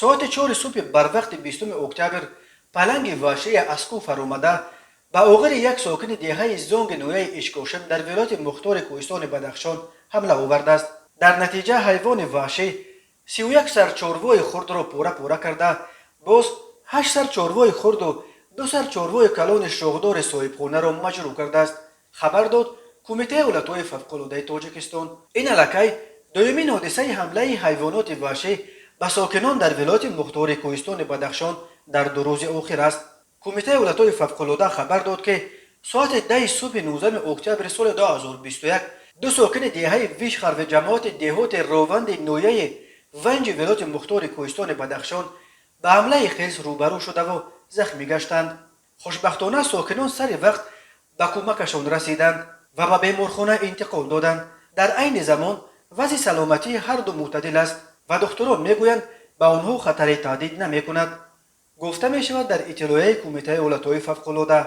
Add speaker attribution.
Speaker 1: ساعت 4 صبح بر وقت 20 اکتبر پلنگ وحشی اسکو فرآمده به آخر یک ساکن دهه زنگ نویه اشکوشم در ولایت مختار کوهستان بدخشان حمله آورده است. در نتیجه حیوان وحشی 31 سر چاروای خرد را پاره کرده، باز 8 سر چاروای خرد و 2 سر چاروای کلان شاخدار صاحبخانه را مجروح کرده است. خبر داد کمیته اولتای فوق‌العاده تاجیکستان. این الکی دومین حادثه حمله حیوانات وحشی به ساکنان در ولایت مختار کوهستان بدخشان در 2 روز اخیر است. کمیته اولتای فوق‌العاده خبر داد که ساعت 10 صبح 19 اکتبر سال 2021 دو ساکن دهه ویشخر و جماعت دهات راوند نویه ونج ولایت مختار کوهستان بدخشان به حمله خیز روبرو شده و زخمی گشتند. خوشبختانه ساکنان سر وقت به کمکشان رسیدند و به بیمارخانه انتقال دادند. در عین زمان وضع سلامتی هر دو معتدل است و دکتران میگویند به آنها خطری تهدید نمی کند. گفته می شود در اطلاعیه کمیته اولتای فوق‌العاده.